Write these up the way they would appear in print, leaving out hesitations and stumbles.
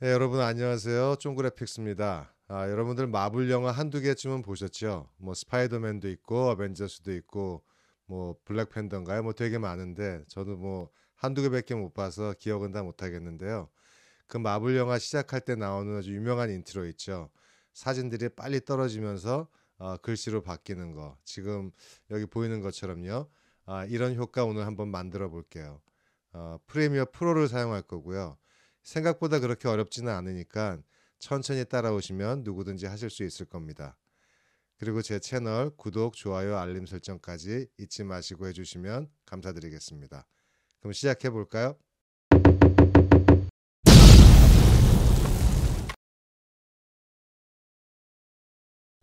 네, 여러분 안녕하세요. 쫑그래픽스입니다. 여러분들 마블 영화 한두 개쯤은 보셨죠? 뭐 스파이더맨도 있고 어벤져스도 있고 뭐 블랙팬더인가요? 뭐 되게 많은데 저도 뭐 한두 개밖에 못 봐서 기억은 다 못 하겠는데요. 그 마블 영화 시작할 때 나오는 아주 유명한 인트로 있죠. 사진들이 빨리 떨어지면서 글씨로 바뀌는 거. 지금 여기 보이는 것처럼요. 이런 효과 오늘 한번 만들어 볼게요. 프리미어 프로를 사용할 거고요. 생각보다 그렇게 어렵지는 않으니까 천천히 따라오시면 누구든지 하실 수 있을 겁니다. 그리고 제 채널 구독, 좋아요, 알림 설정까지 잊지 마시고 해주시면 감사드리겠습니다. 그럼 시작해 볼까요?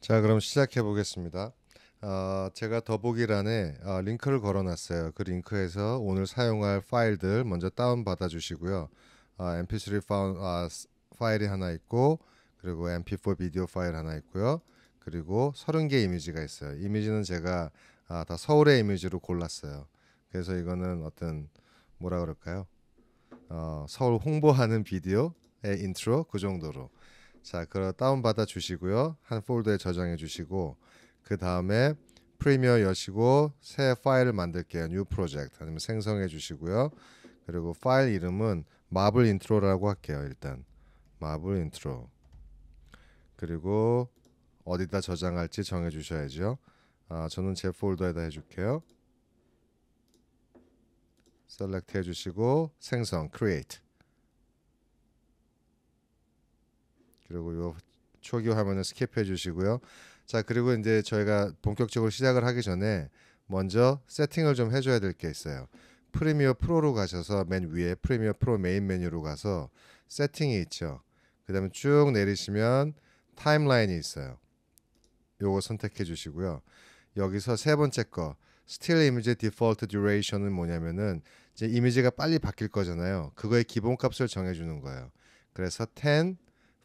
자, 그럼 시작해 보겠습니다. 제가 더보기란에 링크를 걸어놨어요. 그 링크에서 오늘 사용할 파일들 먼저 다운 받아 주시고요. MP3 파일이 하나 있고, 그리고 MP4 비디오 파일 하나 있고요. 그리고 30개 이미지가 있어요. 이미지는 제가 다 서울의 이미지로 골랐어요. 그래서 이거는 어떤 뭐라 그럴까요? 서울 홍보하는 비디오의 인트로 그 정도로. 자, 그거 다운받아 주시고요. 한 폴더에 저장해 주시고 그 다음에 프리미어 여시고 새 파일을 만들게요. New Project 아니면 생성해 주시고요. 그리고 파일 이름은 마블 인트로라고 할게요. 일단 마블 인트로. 그리고 어디다 저장할지 정해 주셔야죠. 저는 제 폴더에다 해줄게요. 셀렉트 해주시고 생성, create. 그리고 요 초기 화면을 스킵해 주시고요. 자, 그리고 이제 저희가 본격적으로 시작을 하기 전에 먼저 세팅을 좀 해줘야 될 게 있어요. 프리미어 프로로 가셔서 맨 위에 프리미어 프로 메인 메뉴로 가서 세팅이 있죠. 그 다음에 쭉 내리시면 타임라인이 있어요. 요거 선택해 주시고요. 여기서 세 번째 거 Still Image Default Duration은 뭐냐면은 이제 이미지가 빨리 바뀔 거잖아요. 그거의 기본값을 정해주는 거예요. 그래서 10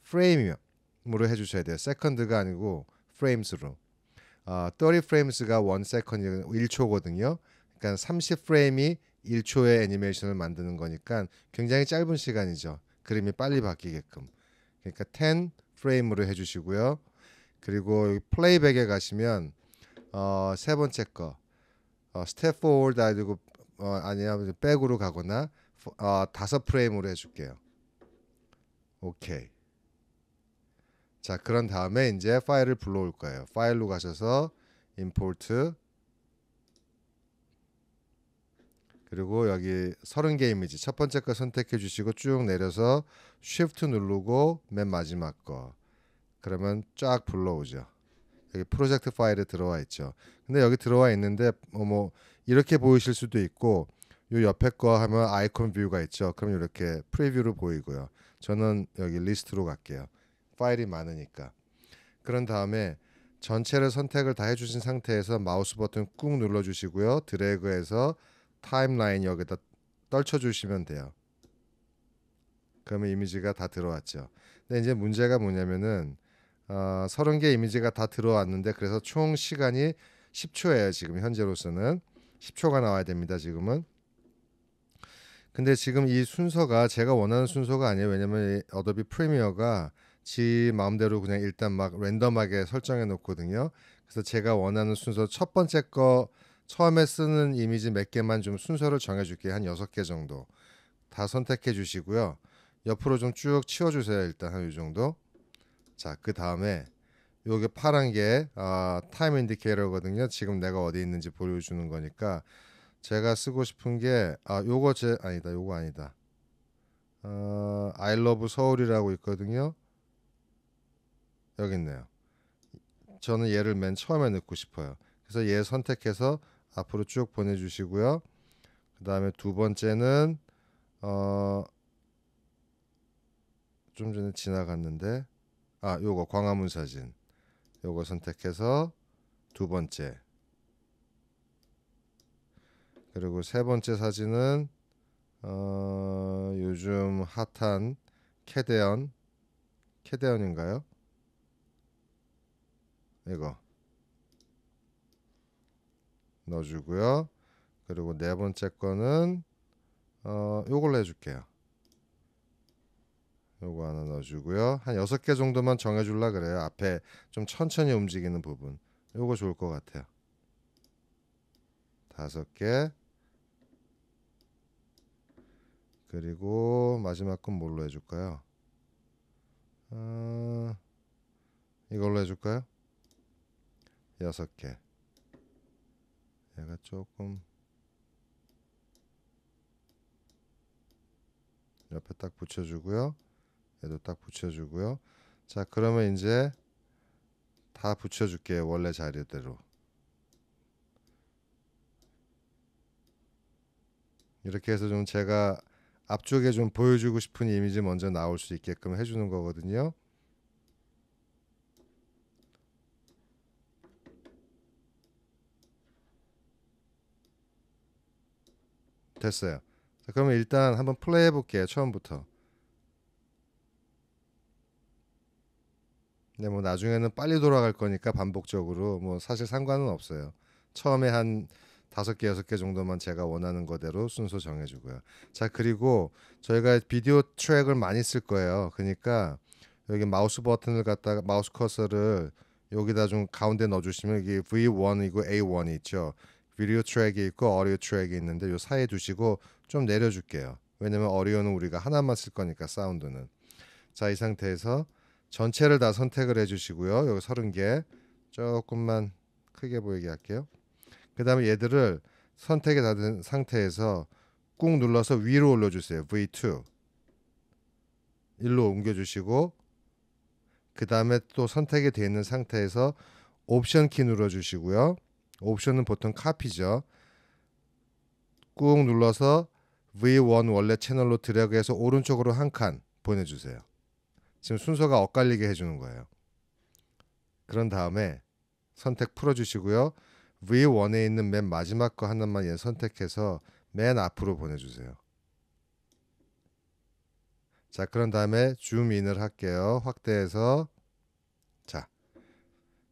프레임으로 해주셔야 돼요. 세컨드가 아니고 프레임스로. 30 프레임스가 1 세컨드 1초거든요. 그러니까 30 프레임이 1초의 애니메이션을 만드는 거니까 굉장히 짧은 시간이죠. 그림이 빨리 바뀌게끔. 그러니까 10 프레임으로 해주시고요. 그리고 여기 플레이백에 가시면 세 번째 거 스텝 포워드 아니고 아니야 백으로 가거나 5 프레임으로 해줄게요. 오케이. 자, 그런 다음에 이제 파일을 불러올 거예요. 파일로 가셔서 임포트 그리고 여기 30개 이미지 첫 번째 거 선택해 주시고 쭉 내려서 Shift 누르고 맨 마지막 거 그러면 쫙 불러오죠. 여기 프로젝트 파일에 들어와 있죠. 근데 여기 들어와 있는데 뭐 이렇게 보이실 수도 있고 요 옆에 거 하면 아이콘 뷰가 있죠. 그럼 이렇게 프리뷰로 보이고요. 저는 여기 리스트로 갈게요. 파일이 많으니까. 그런 다음에 전체를 선택을 다 해주신 상태에서 마우스 버튼 꾹 눌러주시고요. 드래그해서 타임라인 여기다 떨쳐주시면 돼요. 그러면 이미지가 다 들어왔죠. 근데 이제 문제가 뭐냐면은 30개 이미지가 다 들어왔는데 그래서 총 시간이 10초예요. 지금 현재로서는 10초가 나와야 됩니다. 지금은. 근데 지금 이 순서가 제가 원하는 순서가 아니에요. 왜냐면 이 어도비 프리미어가 지 마음대로 그냥 일단 막 랜덤하게 설정해 놓거든요. 그래서 제가 원하는 순서 첫 번째 거 처음에 쓰는 이미지 몇 개만 좀 순서를 정해 줄게요. 한 6개 정도. 다 선택해 주시고요. 옆으로 좀 쭉 치워 주세요. 일단 한 이 정도. 자, 그 다음에 요게 파란 게 타임 인디케이터거든요. 지금 내가 어디 있는지 보여주는 거니까 제가 쓰고 싶은 게 요거 제 아니다. 요거 아니다. I love 서울이라고 있거든요. 여기 있네요. 저는 얘를 맨 처음에 넣고 싶어요. 그래서 얘 선택해서 앞으로 쭉 보내주시고요. 그 다음에 두 번째는 좀 전에 지나갔는데 요거 광화문 사진 요거 선택해서 두 번째 그리고 세 번째 사진은 요즘 핫한 캐대언인가요? 이거 넣어주고요. 그리고 네 번째 거는 요걸로 해줄게요. 요거 하나 넣어주고요. 한 6개 정도만 정해줄라 그래요. 앞에 좀 천천히 움직이는 부분. 요거 좋을 것 같아요. 5개. 그리고 마지막 건 뭘로 해줄까요? 이걸로 해줄까요? 6개. 얘가 조금 옆에 딱 붙여주고요. 얘도 딱 붙여주고요. 자, 그러면 이제 다 붙여줄게요. 원래 자리대로. 이렇게 해서 좀 제가 앞쪽에 좀 보여주고 싶은 이미지 먼저 나올 수 있게끔 해주는 거거든요. 됐어요. 자, 그러면 일단 한번 플레이 해볼게요. 처음부터. 네, 뭐 나중에는 빨리 돌아갈 거니까 반복적으로 뭐 사실 상관은 없어요. 처음에 한 5개, 6개 정도만 제가 원하는 거대로 순서 정해주고요. 자, 그리고 저희가 비디오 트랙을 많이 쓸 거예요. 그러니까 여기 마우스 버튼을 갖다가 마우스 커서를 여기다 좀 가운데 넣어주시면 여기 V1이고 A1이 있죠. 비디오 트랙이 있고 어디오 트랙이 있는데 요 사이에 두시고 좀 내려줄게요. 왜냐면 어디오는 우리가 하나만 쓸 거니까 사운드는. 자, 이 상태에서 전체를 다 선택을 해주시고요. 여기 30개 조금만 크게 보이게 할게요. 그 다음에 얘들을 선택이 다 된 상태에서 꾹 눌러서 위로 올려주세요. V2 일로 옮겨주시고 그 다음에 또 선택이 되어 있는 상태에서 옵션 키 눌러주시고요. 옵션은 보통 카피죠. 꾹 눌러서 V1 원래 채널로 드래그해서 오른쪽으로 한 칸 보내주세요. 지금 순서가 엇갈리게 해주는 거예요. 그런 다음에 선택 풀어주시고요. V1에 있는 맨 마지막 거 하나만 얘 선택해서 맨 앞으로 보내주세요. 자, 그런 다음에 줌인을 할게요. 확대해서 자,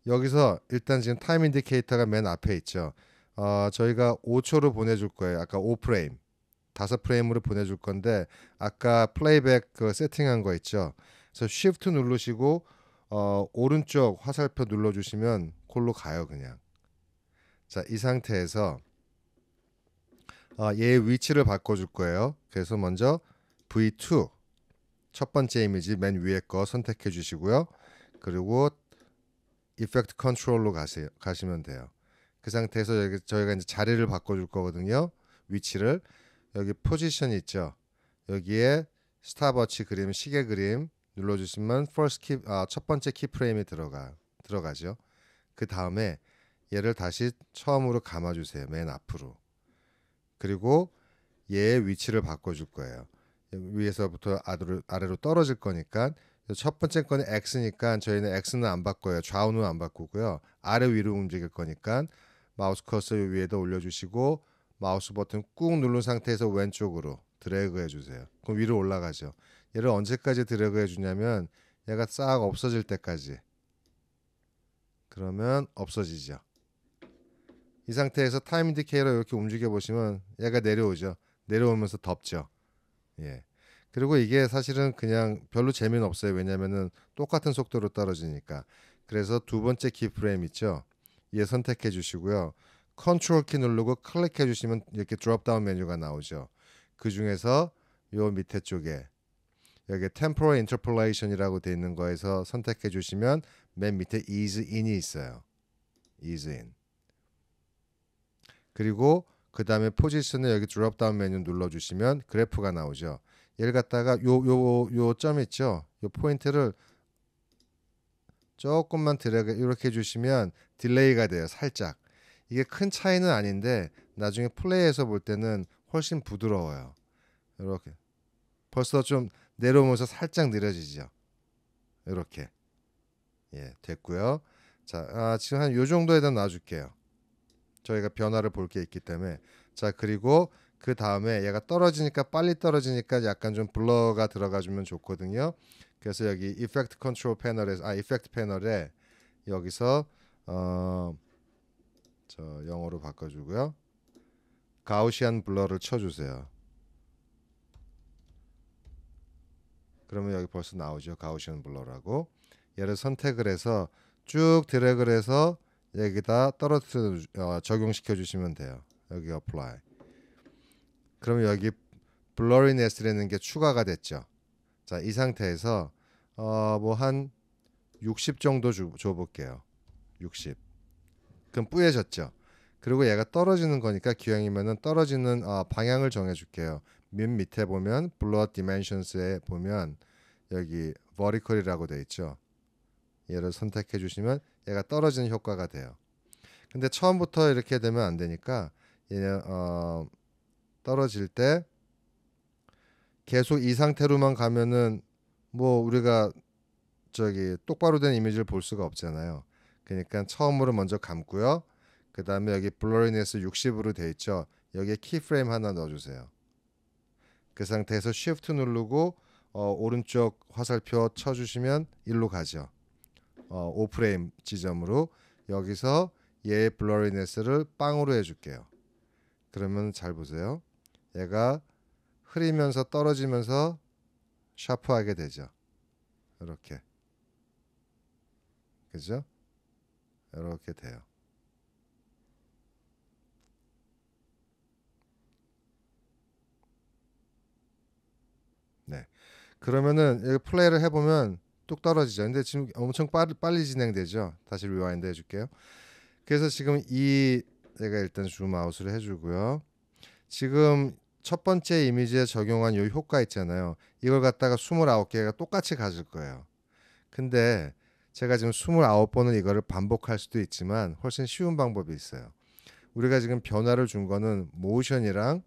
여기서 일단 지금 타임 인디케이터가 맨 앞에 있죠. 저희가 5초로 보내줄 거예요. 아까 5프레임 5프레임으로 보내줄 건데 아까 플레이백 그 세팅한 거 있죠. 그래서 Shift 누르시고 오른쪽 화살표 눌러주시면 콜로 가요 그냥. 자, 이 상태에서 얘의 위치를 바꿔줄 거예요. 그래서 먼저 V2 첫 번째 이미지 맨 위에 거 선택해 주시고요. 그리고 이펙트 컨트롤로 가시면 돼요. 그 상태에서 여기 저희가 이제 자리를 바꿔줄 거거든요. 위치를 여기 포지션 있죠. 여기에 스탑워치 그림, 시계 그림 눌러주시면 첫 번째 키프레임이 들어가죠. 그 다음에 얘를 다시 처음으로 감아주세요. 맨 앞으로. 그리고 얘의 위치를 바꿔줄 거예요. 위에서부터 아래로 떨어질 거니까 첫 번째 거는 X니까 저희는 X는 안 바꿔요. 좌우는 안 바꾸고요. 아래 위로 움직일 거니까 마우스 커서 위에다 올려주시고 마우스 버튼 꾹 누른 상태에서 왼쪽으로 드래그 해주세요. 그럼 위로 올라가죠. 얘를 언제까지 드래그 해주냐면 얘가 싹 없어질 때까지. 그러면 없어지죠. 이 상태에서 타임 인디케이터 이렇게 움직여 보시면 얘가 내려오죠. 내려오면서 덮죠. 예. 그리고 이게 사실은 그냥 별로 재미는 없어요. 왜냐면은 똑같은 속도로 떨어지니까. 그래서 두 번째 키프레임 있죠. 얘 선택해 주시고요. 컨트롤 키 누르고 클릭해 주시면 이렇게 드롭다운 메뉴가 나오죠. 그 중에서 요 밑에 쪽에 여기 Temporal Interpolation이라고 되어 있는 거에서 선택해 주시면 맨 밑에 Ease In이 있어요. Ease In. 그리고 그 다음에 포지션을 여기 드롭다운 메뉴 눌러주시면 그래프가 나오죠. 얘를 갖다가 요 점 있죠. 요 포인트를 조금만 드래그 이렇게 해주시면 딜레이가 돼요. 살짝. 이게 큰 차이는 아닌데 나중에 플레이해서 볼 때는 훨씬 부드러워요. 이렇게 벌써 좀 내려오면서 살짝 느려지죠. 이렇게 됐고요. 자, 지금 한 요 정도에다 놔줄게요. 저희가 변화를 볼 게 있기 때문에. 자, 그리고 그 다음에 얘가 떨어지니까 빨리 떨어지니까 약간 좀 블러가 들어가 주면 좋거든요. 그래서 여기 이펙트 컨트롤 이펙트 패널에 여기서 저 영어로 바꿔주고요. 가우시안 블러를 쳐주세요. 그러면 여기 벌써 나오죠. 가우시언 블러라고. 얘를 선택을 해서 쭉 드래그를 해서 여기다 적용시켜 주시면 돼요. 여기 apply. 그러면 여기 blurriness라는 게 추가가 됐죠. 자, 이 상태에서 뭐 한 60 정도 줘 볼게요. 60. 그럼 뿌얘졌죠. 그리고 얘가 떨어지는 거니까 기왕이면은 떨어지는 방향을 정해 줄게요. 맨 밑에 보면 blur dimensions에 보면 여기 vertical이라고 돼 있죠. 얘를 선택해 주시면 얘가 떨어지는 효과가 돼요. 근데 처음부터 이렇게 되면 안 되니까 얘는 떨어질 때 계속 이 상태로만 가면은 뭐 우리가 저기 똑바로 된 이미지를 볼 수가 없잖아요. 그러니까 처음으로 먼저 감고요. 그 다음에 여기 blurriness 60으로 돼 있죠. 여기에 키프레임 하나 넣어주세요. 그 상태에서 Shift 누르고 오른쪽 화살표 쳐주시면 일로 가죠. 5프레임 지점으로 여기서 얘의 blurriness를 빵으로 해줄게요. 그러면 잘 보세요. 얘가 흐리면서 떨어지면서 샤프하게 되죠. 이렇게. 그죠? 이렇게 돼요. 네. 그러면은 여기 플레이를 해보면 뚝 떨어지죠. 근데 지금 엄청 빨리 진행되죠. 다시 리와인드 해줄게요. 그래서 지금 내가 일단 줌 아웃을 해주고요. 지금 첫 번째 이미지에 적용한 요 효과 있잖아요. 이걸 갖다가 29개가 똑같이 가질 거예요. 근데 제가 지금 29번은 이거를 반복할 수도 있지만 훨씬 쉬운 방법이 있어요. 우리가 지금 변화를 준 거는 모션이랑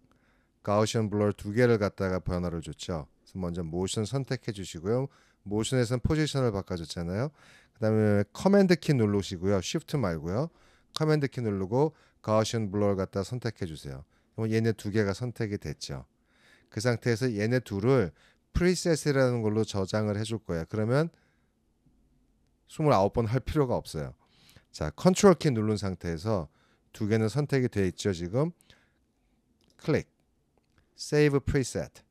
가우시언 블러 두 개를 갖다가 변화를 줬죠. 그래서 먼저 모션 선택해 주시고요. 모션에서는 포지션을 바꿔줬잖아요. 그 다음에 커맨드 키 누르시고요. 쉬프트 말고요. 커맨드 키 누르고 가우시언 블러를 갖다 선택해 주세요. 그럼 얘네 두 개가 선택이 됐죠. 그 상태에서 얘네 둘을 프리셋이라는 걸로 저장을 해줄 거예요. 그러면 29번 할 필요가 없어요. 자, 컨트롤 키 누른 상태에서 두 개는 선택이 되어 있죠. 지금 클릭 Save Preset.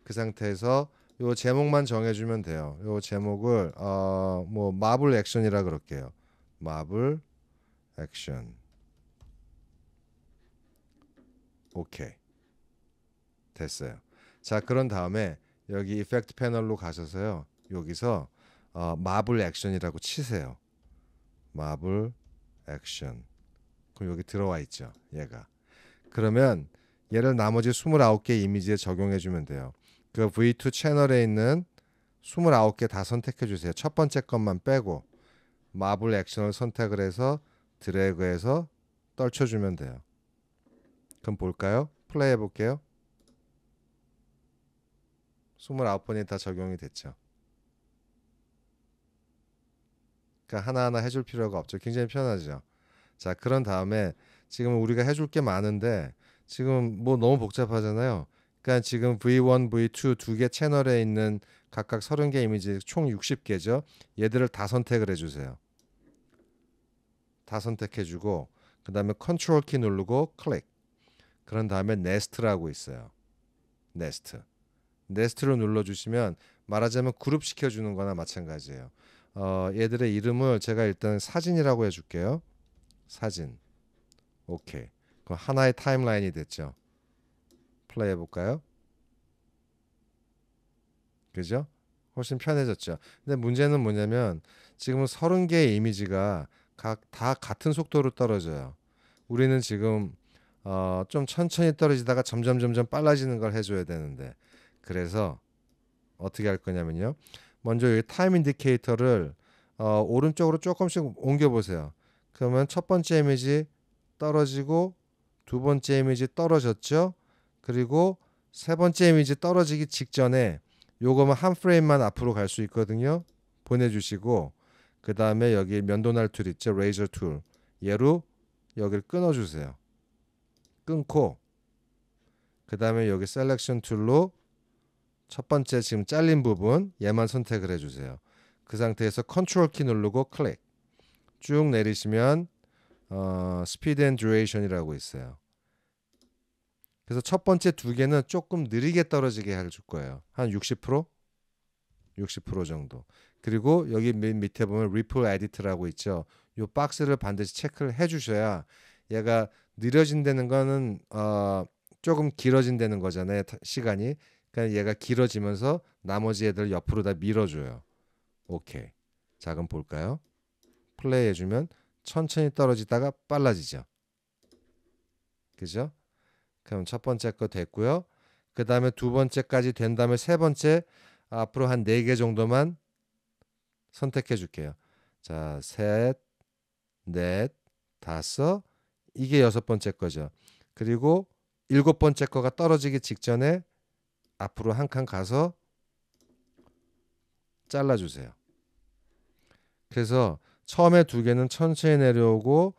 그 상태에서 요 제목만 정해주면 돼요. 요 제목을 뭐 마블 액션이라 그럴게요. 마블 액션. 오케이. 됐어요. 자, 그런 다음에 여기 이펙트 패널로 가셔서요. 여기서 마블 액션이라고 치세요. 마블 액션. 그럼 여기 들어와 있죠. 얘가. 그러면 얘를 나머지 29개 이미지에 적용해 주면 돼요. 그 V2 채널에 있는 29개 다 선택해 주세요. 첫 번째 것만 빼고 마블 액션을 선택을 해서 드래그해서 떨쳐 주면 돼요. 그럼 볼까요? 플레이 해 볼게요. 29번이 다 적용이 됐죠. 그러니까 하나하나 해줄 필요가 없죠. 굉장히 편하죠. 자, 그런 다음에 지금 우리가 해줄 게 많은데 지금 뭐 너무 복잡하잖아요. 그러니까 지금 V1, V2 두 개 채널에 있는 각각 30개 이미지 총 60개죠. 얘들을 다 선택을 해주세요. 다 선택해주고 그 다음에 컨트롤 키 누르고 클릭. 그런 다음에 네스트라고 있어요. 네스트로 눌러주시면 말하자면 그룹 시켜주는 거나 마찬가지예요. 얘들의 이름을 제가 일단 사진이라고 해줄게요. 사진. 오케이. 그럼 하나의 타임라인이 됐죠. 플레이 해볼까요? 그죠? 훨씬 편해졌죠. 근데 문제는 뭐냐면 지금은 30개의 이미지가 각 다 같은 속도로 떨어져요. 우리는 지금 좀 천천히 떨어지다가 점점 빨라지는 걸 해줘야 되는데 그래서 어떻게 할 거냐면요. 먼저 이 타임 인디케이터를 오른쪽으로 조금씩 옮겨 보세요. 그러면 첫 번째 이미지 떨어지고 두 번째 이미지 떨어졌죠. 그리고 세 번째 이미지 떨어지기 직전에 요거만 한 프레임만 앞으로 갈 수 있거든요. 보내주시고 그 다음에 여기 면도날 툴 있죠. 레이저 툴. 얘로 여기를 끊어주세요. 끊고 그 다음에 여기 셀렉션 툴로 첫 번째 지금 잘린 부분 얘만 선택을 해주세요. 그 상태에서 컨트롤 키 누르고 클릭. 쭉 내리시면 스피드 앤 듀레이션이라고 있어요. 그래서 첫 번째 두 개는 조금 느리게 떨어지게 해줄 거예요. 한 60%? 60% 정도. 그리고 여기 맨 밑에 보면 리플 에디트라고 있죠. 이 박스를 반드시 체크를 해주셔야 얘가 느려진다는 거는 조금 길어진다는 거잖아요. 시간이. 그러니까 얘가 길어지면서 나머지 애들 옆으로 다 밀어줘요. 오케이. 자 그럼 볼까요? 플레이 해주면 천천히 떨어지다가 빨라지죠. 그죠? 그럼 첫 번째 거 됐고요. 그 다음에 두 번째까지 된 다음에 세 번째 앞으로 한 4개 정도만 선택해 줄게요. 자, 셋, 넷, 다섯, 이게 여섯 번째 거죠. 그리고 일곱 번째 거가 떨어지기 직전에 앞으로 한 칸 가서 잘라주세요. 그래서 처음에 두 개는 천천히 내려오고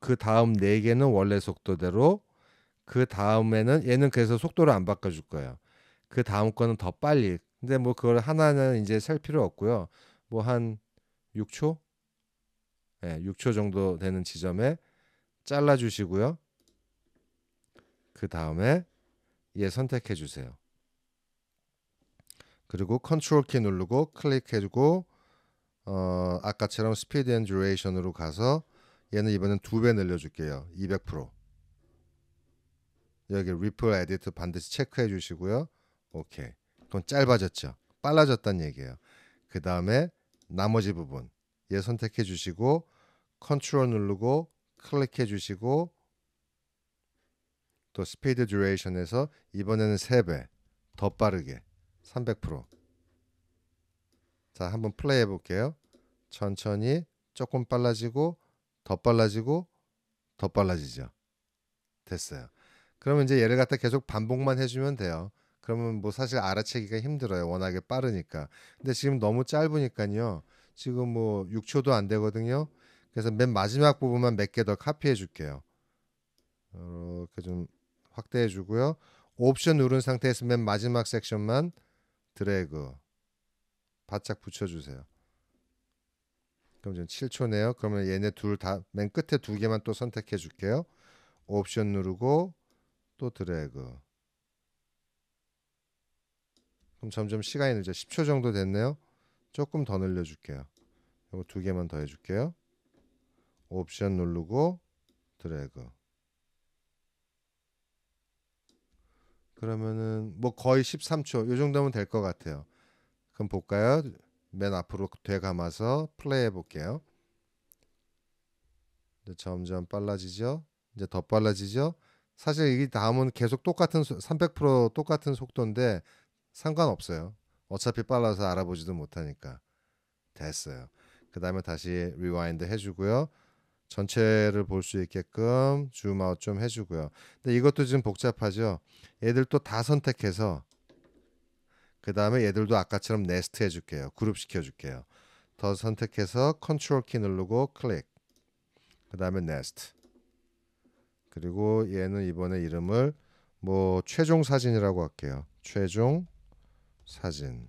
그 다음 네 개는 원래 속도대로 그 다음에는 얘는 그래서 속도를 안 바꿔줄 거예요. 그 다음 거는 더 빨리. 근데 뭐 그걸 하나는 이제 셀 필요 없고요. 뭐 한 6초? 네, 6초 정도 되는 지점에 잘라주시고요. 그 다음에 얘 선택해 주세요. 그리고 컨트롤 키 누르고 클릭해주고 아까처럼 스피드 앤 듀레이션으로 가서 얘는 이번엔 2배 늘려줄게요. 200%. 여기 리플 에디트 반드시 체크해 주시고요. 오케이. 그럼 짧아졌죠. 빨라졌다는 얘기예요. 그 다음에 나머지 부분 얘 선택해 주시고 컨트롤 누르고 클릭해 주시고 또 스피드 듀레이션에서 이번에는 3배 더 빠르게 300%. 자 한번 플레이 해볼게요. 천천히 조금 빨라지고 더 빨라지고 더 빨라지죠. 됐어요. 그러면 이제 얘를 갖다 계속 반복만 해주면 돼요. 그러면 뭐 사실 알아채기가 힘들어요. 워낙에 빠르니까. 근데 지금 너무 짧으니까요. 지금 뭐 6초도 안 되거든요. 그래서 맨 마지막 부분만 몇 개 더 카피해 줄게요. 이렇게 좀 확대해 주고요. 옵션 누른 상태에서 맨 마지막 섹션만 드래그 바짝 붙여주세요. 그럼 지금 7초네요. 그러면 얘네 둘 다 맨 끝에 두 개만 또 선택해 줄게요. 옵션 누르고 또 드래그. 그럼 점점 시간이 늘죠. 10초 정도 됐네요. 조금 더 늘려줄게요. 이거 두 개만 더 해줄게요. 옵션 누르고 드래그. 그러면은 뭐 거의 13초 이 정도면 될 것 같아요. 그럼 볼까요? 맨 앞으로 되감아서 플레이 해볼게요. 이제 점점 빨라지죠. 이제 더 빨라지죠. 사실 이 다음은 계속 똑같은 300% 똑같은 속도인데 상관없어요. 어차피 빨라서 알아보지도 못하니까. 됐어요. 그 다음에 다시 리와인드 해주고요. 전체를 볼 수 있게끔 줌아웃 좀 해주고요. 근데 이것도 좀 복잡하죠. 얘들도 다 선택해서 그 다음에 얘들도 아까처럼 네스트 해줄게요. 그룹 시켜줄게요. 더 선택해서 컨트롤 키 누르고 클릭. 그 다음에 네스트. 그리고 얘는 이번에 이름을 뭐 최종 사진이라고 할게요. 최종 사진.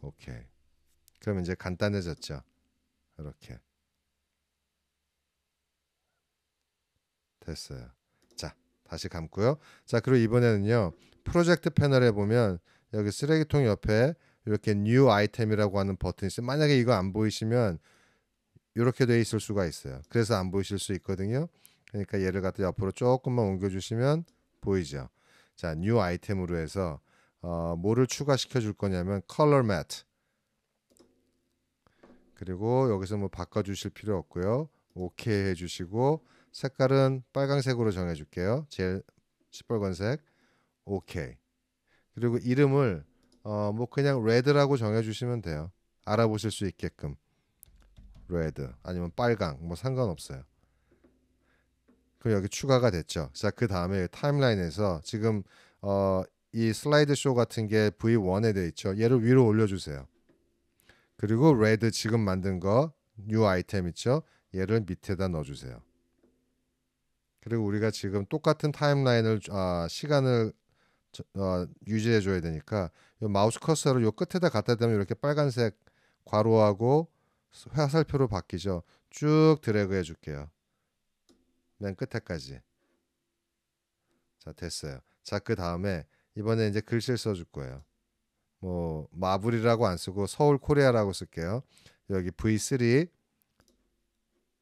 오케이. 그럼 이제 간단해졌죠. 이렇게 됐어요. 자, 다시 감고요. 자, 그리고 이번에는요. 프로젝트 패널에 보면 여기 쓰레기통 옆에 이렇게 뉴 아이템이라고 하는 버튼이 있어요. 만약에 이거 안 보이시면 이렇게 돼 있을 수가 있어요. 그래서 안 보이실 수 있거든요. 그러니까 얘를 갖다 옆으로 조금만 옮겨주시면 보이죠. 자, 뉴 아이템으로 해서 뭐를 추가시켜 줄 거냐면 컬러 매트. 그리고 여기서 뭐 바꿔주실 필요 없고요. 오케이 해주시고 색깔은 빨강색으로 정해줄게요. 제일 시뻘건색. 오케이. 그리고 이름을 뭐 그냥 레드라고 정해주시면 돼요. 알아보실 수 있게끔. 레드 아니면 빨강 뭐 상관없어요. 그럼 여기 추가가 됐죠. 자, 그 다음에 타임라인에서 지금 이 슬라이드 쇼 같은 게 V1에 돼 있죠. 얘를 위로 올려주세요. 그리고 레드 지금 만든 거 뉴 아이템 있죠. 얘를 밑에다 넣어주세요. 그리고 우리가 지금 똑같은 타임라인을 시간을 유지해 줘야 되니까 요 마우스 커서를 요 끝에다 갖다 대면 이렇게 빨간색 괄호하고 화살표로 바뀌죠. 쭉 드래그 해줄게요. 맨 끝에까지. 자, 됐어요. 자, 그 다음에 이번에 이제 글씨를 써줄 거예요. 뭐 마블이라고 안 쓰고 서울 코리아라고 쓸게요. 여기 V3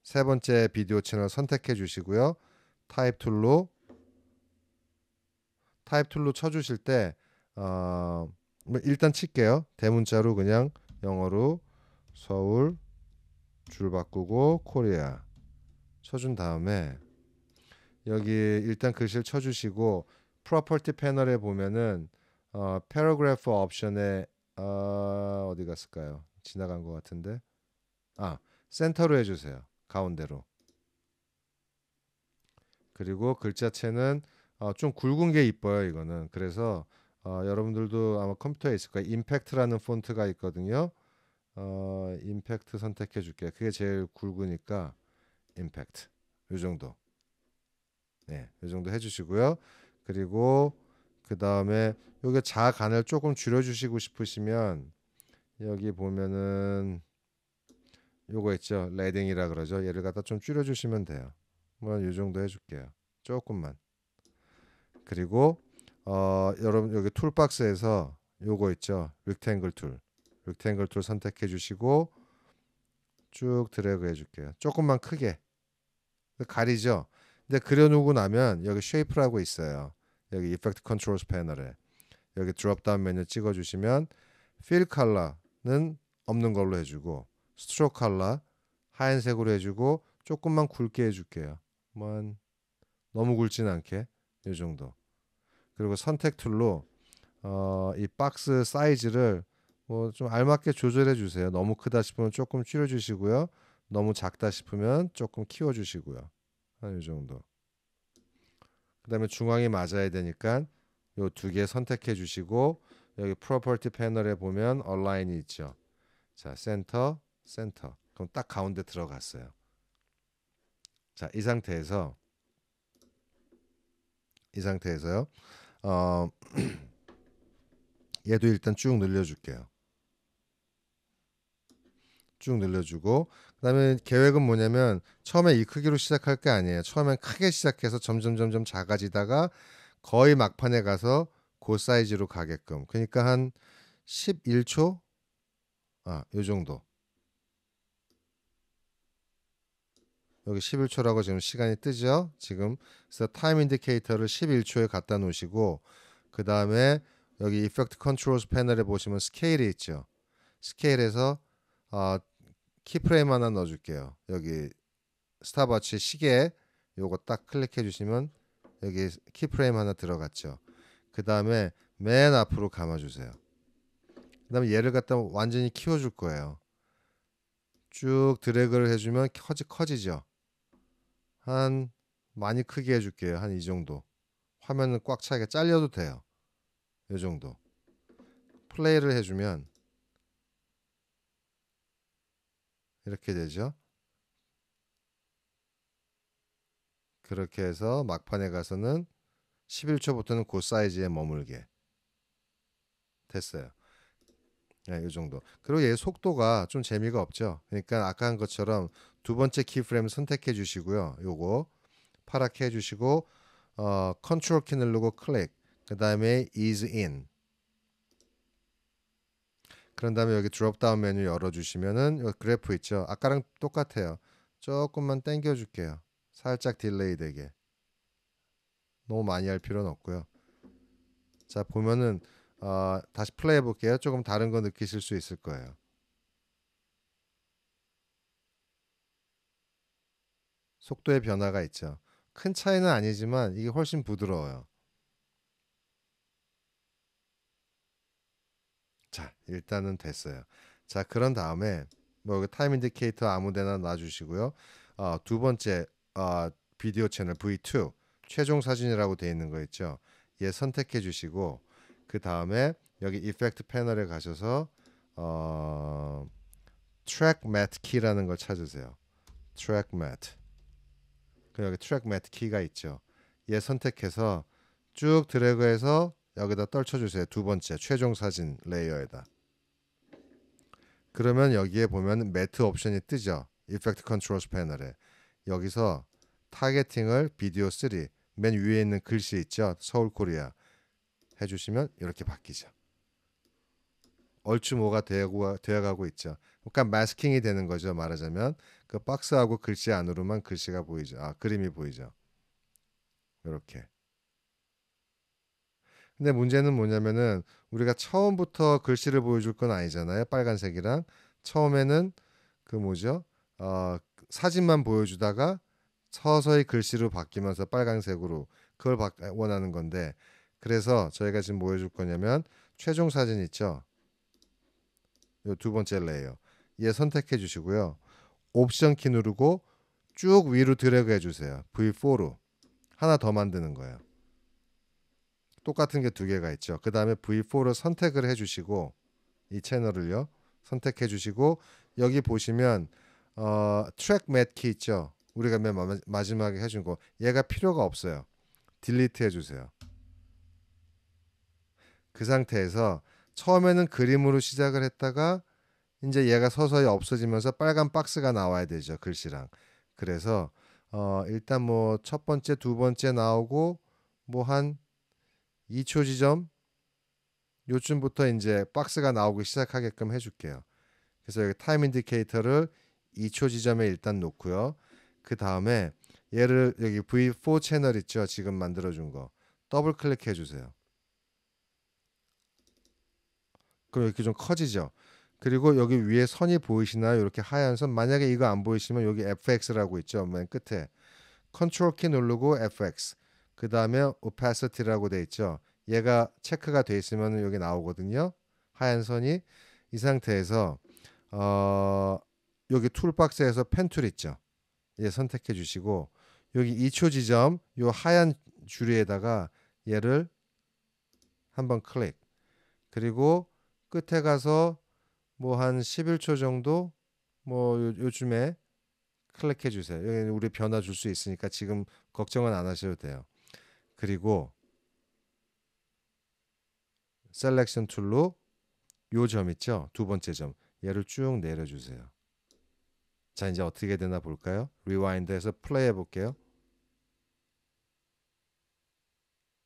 세 번째 비디오 채널 선택해 주시고요. 타입 툴로 쳐주실 때 뭐 일단 칠게요. 대문자로 그냥 영어로 서울 줄 바꾸고 코리아 쳐준 다음에 여기 일단 글씨를 쳐주시고 프로퍼티 패널에 보면은 패러그래프 옵션에 어디 갔을까요? 지나간 것 같은데 센터로 해주세요. 가운데로. 그리고 글자체는 좀 굵은 게 이뻐요. 이거는 그래서 여러분들도 아마 컴퓨터에 있을 거예요. 임팩트라는 폰트가 있거든요. 임팩트 선택해 줄게요. 그게 제일 굵으니까 임팩트 이 정도. 네, 이 정도 해주시고요. 그리고 그 다음에 여기 자간을 조금 줄여주시고 싶으시면 여기 보면은 요거 있죠. 레딩이라 그러죠. 얘를 갖다 좀 줄여주시면 돼요. 뭐 이 정도 해줄게요. 조금만. 그리고 여러분 여기 툴박스에서 요거 있죠. 릭탱글 툴 선택해 주시고 쭉 드래그 해줄게요. 조금만 크게 가리죠. 근데 그려놓고 나면 여기 쉐이프라고 있어요. 여기 이펙트 컨트롤스 패널에 여기 드롭다운 메뉴 찍어주시면 필 컬러는 없는 걸로 해주고 스트로크 컬러 하얀색으로 해주고 조금만 굵게 해줄게요. 뭐 너무 굵진 않게 이 정도. 그리고 선택 툴로 이 박스 사이즈를 뭐 좀 알맞게 조절해 주세요. 너무 크다 싶으면 조금 줄여 주시고요. 너무 작다 싶으면 조금 키워 주시고요. 한 이 정도. 그다음에 중앙이 맞아야 되니까 요 두 개 선택해 주시고 여기 프로퍼티 패널에 보면 얼라인이 있죠. 자, 센터. 그럼 딱 가운데 들어갔어요. 자, 이 상태에서요. 어, 얘도 일단 쭉 늘려줄게요. 쭉 늘려주고 그다음에 계획은 뭐냐면 처음에 이 크기로 시작할 게 아니에요. 처음엔 크게 시작해서 점점 작아지다가 거의 막판에 가서 그 사이즈로 가게끔. 그러니까 한 11초 요 정도. 여기 11초라고 지금 시간이 뜨죠. 지금 그래서 타임 인디케이터를 11초에 갖다 놓으시고 그 다음에 여기 이펙트 컨트롤스 패널에 보시면 스케일이 있죠. 스케일에서 키프레임 하나 넣어줄게요. 여기 스탑워치 시계 요거 딱 클릭해 주시면 여기 키프레임 하나 들어갔죠. 그 다음에 맨 앞으로 감아주세요. 그 다음에 얘를 갖다 완전히 키워줄 거예요. 쭉 드래그를 해주면 커지죠. 한 많이 크게 해줄게요. 한 이 정도. 화면은 꽉 차게 잘려도 돼요. 이 정도. 플레이를 해주면 이렇게 되죠. 그렇게 해서 막판에 가서는 11초부터는 그 사이즈에 머물게 됐어요. 네, 이 정도. 그리고 얘 속도가 좀 재미가 없죠. 그러니까 아까 한 것처럼 두 번째 키프레임 선택해 주시고요. 요거 파랗게 해 주시고 컨트롤 키 누르고 클릭. 그다음에 ease in. 그런 다음에 여기 드롭 다운 메뉴 열어 주시면은 요 그래프 있죠. 아까랑 똑같아요. 조금만 당겨 줄게요. 살짝 딜레이 되게. 너무 많이 할 필요는 없고요. 자, 보면은 다시 플레이해 볼게요. 조금 다른 거 느끼실 수 있을 거예요. 속도의 변화가 있죠. 큰 차이는 아니지만 이게 훨씬 부드러워요. 자, 일단은 됐어요. 자, 그런 다음에 뭐 여기 타임 인디케이터 아무데나 놔주시고요. 두 번째 비디오 채널 V2 최종 사진이라고 되어 있는 거 있죠. 얘 선택해 주시고 그 다음에 여기 이펙트 패널에 가셔서 트랙 매트 키라는 걸 찾으세요. 트랙 매트. 그 여기 트랙 매트 키가 있죠. 얘 선택해서 쭉 드래그해서 여기다 떨쳐주세요. 두 번째 최종 사진 레이어에다. 그러면 여기에 보면 매트 옵션이 뜨죠. 이펙트 컨트롤스 패널에. 여기서 타겟팅을 비디오 3 맨 위에 있는 글씨 있죠. 서울 코리아 해주시면 이렇게 바뀌죠. 얼추 뭐가 되어가고 있죠. 그러니까 마스킹이 되는 거죠. 말하자면 그 박스하고 글씨 안으로만 글씨가 보이죠. 그림이 보이죠. 이렇게. 근데 문제는 뭐냐면은 우리가 처음부터 글씨를 보여줄 건 아니잖아요. 빨간색이랑 처음에는 그 뭐죠? 사진만 보여주다가 서서히 글씨로 바뀌면서 빨간색으로 그걸 원하는 건데 그래서 저희가 지금 뭐 해줄 거냐면 최종 사진 있죠. 요 두 번째 레이어 얘 선택해 주시고요. 옵션 키 누르고 쭉 위로 드래그 해주세요. V4로 하나 더 만드는 거예요. 똑같은 게 두 개가 있죠. 그 다음에 V4로 선택을 해주시고 이 채널을요 선택해 주시고 여기 보시면 트랙 맷 키 있죠. 우리가 맨 마지막에 해준 거 얘가 필요가 없어요. 딜리트 해주세요. 그 상태에서 처음에는 그림으로 시작을 했다가 이제 얘가 서서히 없어지면서 빨간 박스가 나와야 되죠. 글씨랑. 그래서 일단 뭐 첫 번째, 두 번째 나오고 뭐 한 2초 지점 요쯤부터 이제 박스가 나오기 시작하게끔 해줄게요. 그래서 여기 타임 인디케이터를 2초 지점에 일단 놓고요. 그 다음에 얘를 여기 V4 채널 있죠. 지금 만들어준 거 더블 클릭해 주세요. 그럼 이렇게 좀 커지죠. 그리고 여기 위에 선이 보이시나요? 이렇게 하얀 선. 만약에 이거 안 보이시면 여기 FX라고 있죠. 맨 끝에 컨트롤 키 누르고 FX. 그 다음에 opacity라고 돼 있죠. 얘가 체크가 돼 있으면 여기 나오거든요. 하얀 선이 이 상태에서 여기 툴박스에서 펜 툴 있죠. 얘 선택해 주시고 여기 2초 지점 요 하얀 줄이에다가 얘를 한번 클릭. 그리고 끝에 가서 뭐 한 11초 정도 뭐 요즘에 클릭해 주세요. 여기 우리 변화 줄 수 있으니까 지금 걱정은 안 하셔도 돼요. 그리고 셀렉션 툴로 요 점 있죠? 두 번째 점. 얘를 쭉 내려 주세요. 자, 이제 어떻게 되나 볼까요? 리와인드해서 플레이 해 볼게요.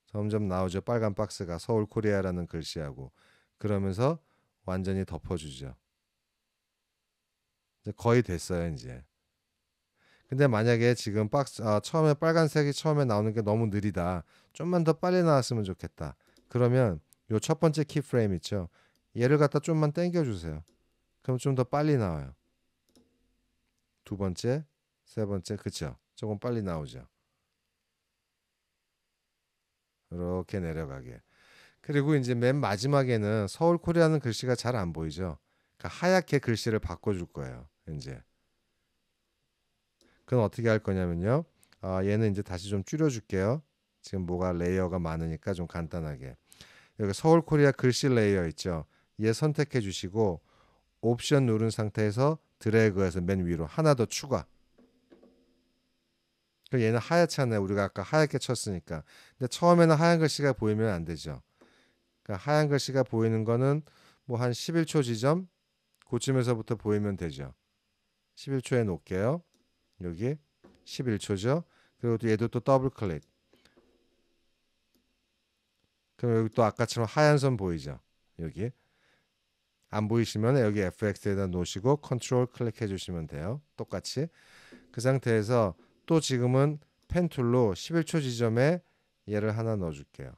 점점 나오죠. 빨간 박스가 서울 코리아라는 글씨하고 그러면서 완전히 덮어주죠. 이제 거의 됐어요, 이제. 근데 만약에 지금 처음에 빨간색이 처음에 나오는 게 너무 느리다. 좀만 더 빨리 나왔으면 좋겠다. 그러면 요 첫 번째 키프레임 있죠. 얘를 갖다 좀만 당겨 주세요. 그럼 좀 더 빨리 나와요. 두 번째, 세 번째, 그쵸? 조금 빨리 나오죠. 이렇게 내려가게. 그리고 이제 맨 마지막에는 서울 코리아는 글씨가 잘 안 보이죠. 그러니까 하얗게 글씨를 바꿔줄 거예요. 이제. 그건 어떻게 할 거냐면요. 얘는 이제 다시 좀 줄여줄게요. 지금 뭐가 레이어가 많으니까 좀 간단하게. 여기 서울 코리아 글씨 레이어 있죠. 얘 선택해 주시고 옵션 누른 상태에서 드래그해서 맨 위로 하나 더 추가. 그럼 얘는 하얗잖아요. 우리가 아까 하얗게 쳤으니까. 근데 처음에는 하얀 글씨가 보이면 안 되죠. 그러니까 하얀 글씨가 보이는 거는 뭐 한 11초 지점 그쯤에서부터 보이면 되죠. 11초에 놓을게요. 여기 11초죠. 그리고 또 얘도 또 더블 클릭. 그럼 여기 또 아까처럼 하얀 선 보이죠. 여기 안 보이시면 여기 FX에다 놓으시고 컨트롤 클릭해 주시면 돼요. 똑같이 그 상태에서 또 지금은 펜 툴로 11초 지점에 얘를 하나 넣어 줄게요.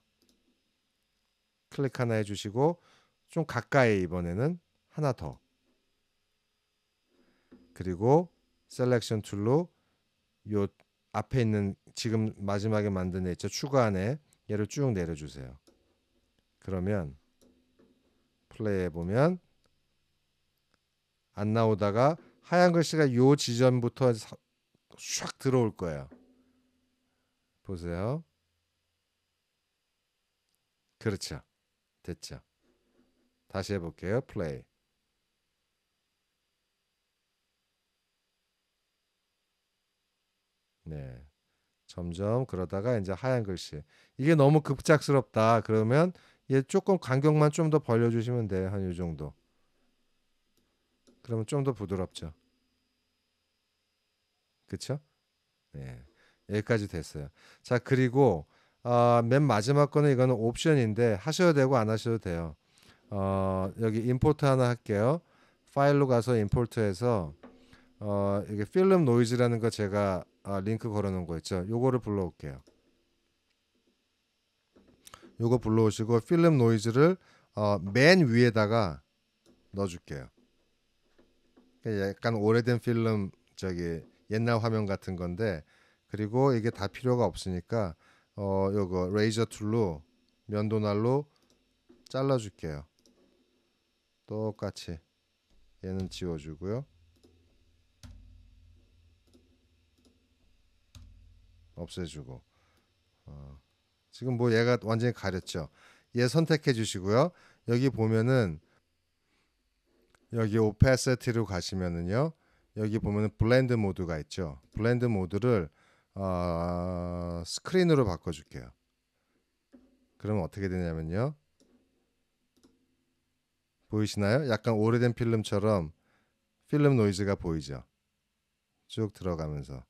클릭 하나 해주시고 좀 가까이 이번에는 하나 더 그리고 셀렉션 툴로 요 앞에 있는 지금 마지막에 만든 애 있죠 추가안에 얘를 쭉 내려주세요. 그러면 플레이 해보면 안 나오다가 하얀 글씨가 요 지점부터 샥 들어올 거예요. 보세요. 그렇죠. 됐죠. 다시 해볼게요. 플레이. 네. 점점 그러다가 이제 하얀 글씨. 이게 너무 급작스럽다. 그러면 얘 조금 간격만 좀 더 벌려주시면 돼요. 한 이 정도. 그러면 좀 더 부드럽죠. 그쵸? 네. 여기까지 됐어요. 자, 그리고 맨 마지막 거는 이거는 옵션인데 하셔도 되고 안 하셔도 돼요. 여기 임포트 하나 할게요. 파일로 가서 임포트해서 이게 필름 노이즈라는 거 제가 링크 걸어놓은 거 있죠. 요거를 불러올게요. 요거 불러오시고 필름 노이즈를 맨 위에다가 넣어줄게요. 약간 오래된 필름 저기 옛날 화면 같은 건데, 그리고 이게 다 필요가 없으니까 요거 레이저 툴로 면도날로 잘라줄게요. 똑같이 얘는 지워주고요. 없애주고. 지금 뭐 얘가 완전히 가렸죠. 얘 선택해 주시고요. 여기 보면은 여기 오페시티로 가시면은요. 여기 보면은 블렌드 모드가 있죠. 블렌드 모드를 스크린으로 바꿔줄게요. 그러면 어떻게 되냐면요. 보이시나요? 약간 오래된 필름처럼 필름 노이즈가 보이죠. 쭉 들어가면서.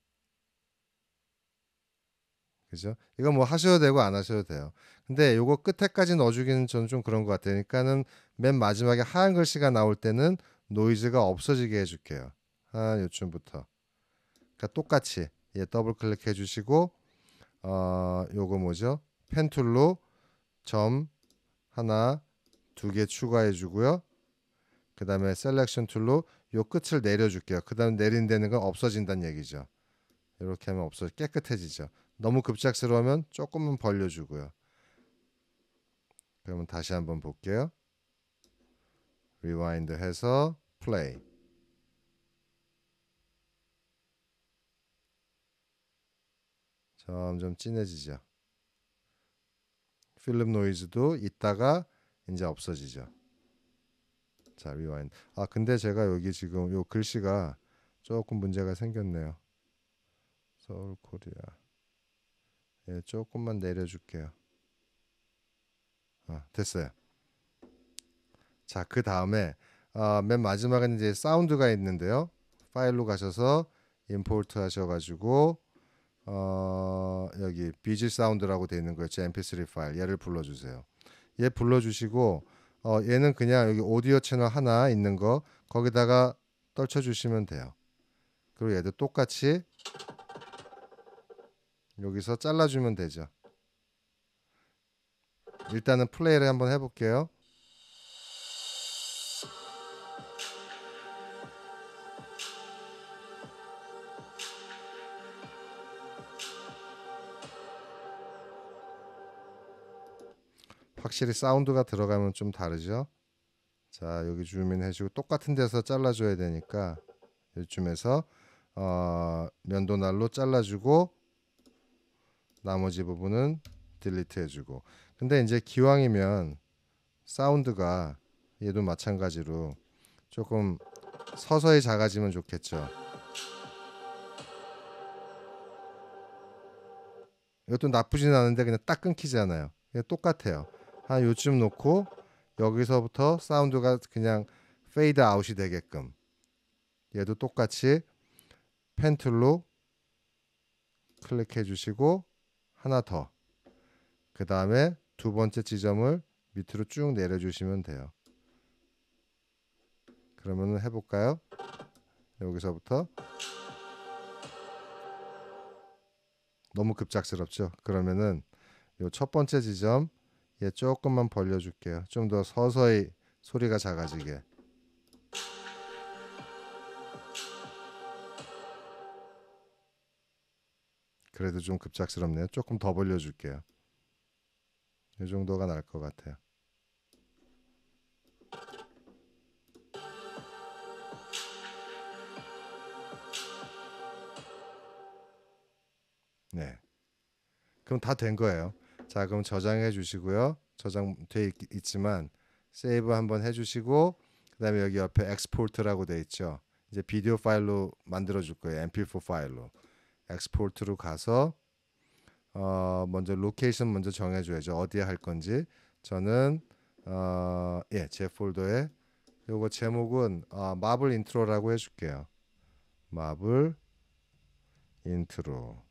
그죠? 이거 뭐 하셔도 되고 안 하셔도 돼요. 근데 요거 끝에까지 넣어주기는 저는 좀 그런 것 같아요. 그러니까는 맨 마지막에 하얀 글씨가 나올 때는 노이즈가 없어지게 해줄게요. 한 요쯤부터. 그러니까 똑같이 더블 클릭해 주시고 요거 뭐죠? 펜 툴로 점 하나 두 개 추가해 주고요. 그 다음에 셀렉션 툴로 요 끝을 내려줄게요. 그 다음 내린다는 건 없어진다는 얘기죠. 이렇게 하면 깨끗해지죠. 너무 급작스러우면 조금만 벌려주고요. 그러면 다시 한번 볼게요. 리와인드 해서 플레이. 점점 진해지죠. 필름 노이즈도 있다가 이제 없어지죠. 자, 리와인드. 근데 제가 여기 지금 요 글씨가 조금 문제가 생겼네요. 서울 코리아. 예, 조금만 내려줄게요. 됐어요. 자, 그 다음에 맨 마지막에는 이제 사운드가 있는데요. 파일로 가셔서 임포트 하셔가지고 여기 비지 사운드라고 되어 있는 거 있죠. mp3 파일 얘를 불러주세요. 얘 불러주시고 얘는 그냥 여기 오디오 채널 하나 있는 거 거기다가 떨쳐주시면 돼요. 그리고 얘도 똑같이 여기서 잘라주면 되죠. 일단은 플레이를 한번 해볼게요. 확실히 사운드가 들어가면 좀 다르죠. 자, 여기 줌인 해주고 똑같은 데서 잘라줘야 되니까 이쯤에서 면도날로 잘라주고 나머지 부분은 딜리트 해주고. 근데 이제 기왕이면 사운드가 얘도 마찬가지로 조금 서서히 작아지면 좋겠죠. 이것도 나쁘진 않은데 그냥 딱 끊기잖아요. 똑같아요. 한 요쯤 놓고 여기서부터 사운드가 그냥 페이드 아웃이 되게끔 얘도 똑같이 펜 툴로 클릭해 주시고 하나 더. 그 다음에 두 번째 지점을 밑으로 쭉 내려주시면 돼요. 그러면 해볼까요? 여기서부터 너무 급작스럽죠? 그러면은 요 첫 번째 지점 얘 조금만 벌려줄게요. 좀 더 서서히 소리가 작아지게. 그래도 좀 급작스럽네요. 조금 더 벌려줄게요. 이 정도가 나을 것 같아요. 네. 그럼 다 된 거예요. 자, 그럼 저장해 주시고요. 저장돼 있지만 세이브 한번 해주시고 그다음에 여기 옆에 엑스포트라고 돼 있죠. 이제 비디오 파일로 만들어 줄 거예요. mp4 파일로. 엑스포트로 가서 먼저 로케이션 먼저 정해줘야죠. 어디에 할 건지. 저는 제 폴더에 요거 제목은 마블 인트로라고 해줄게요. 마블 인트로.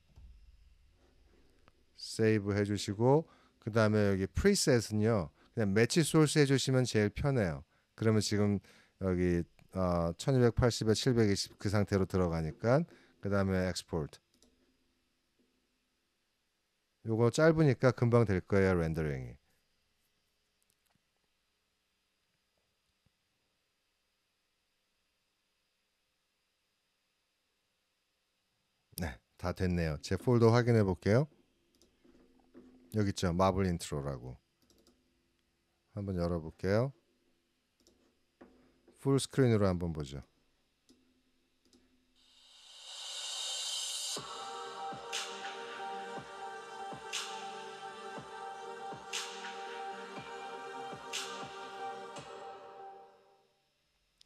세이브 해주시고 그 다음에 여기 프리셋은요 그냥 매치 소스 해주시면 제일 편해요. 그러면 지금 여기 1280에 720 그 상태로 들어가니까 그 다음에 엑스포트. 요거 짧으니까 금방 될 거예요 렌더링이. 네, 다 됐네요. 제 폴더 확인해 볼게요. 여기 있죠 마블 인트로라고. 한번 열어볼게요. 풀 스크린으로 한번 보죠.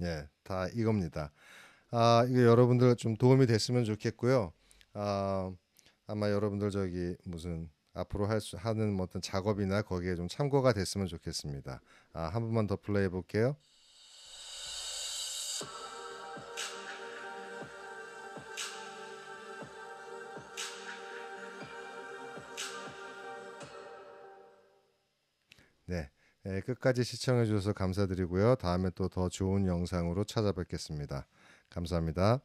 예, 다 이겁니다. 이게 여러분들 좀 도움이 됐으면 좋겠고요. 아마 여러분들 저기 무슨 앞으로 하는 뭐 어떤 작업이나 거기에 좀 참고가 됐으면 좋겠습니다. 한 번만 더 플레이해 볼게요. 네, 끝까지 시청해 주셔서 감사드리고요. 다음에 또 더 좋은 영상으로 찾아뵙겠습니다. 감사합니다.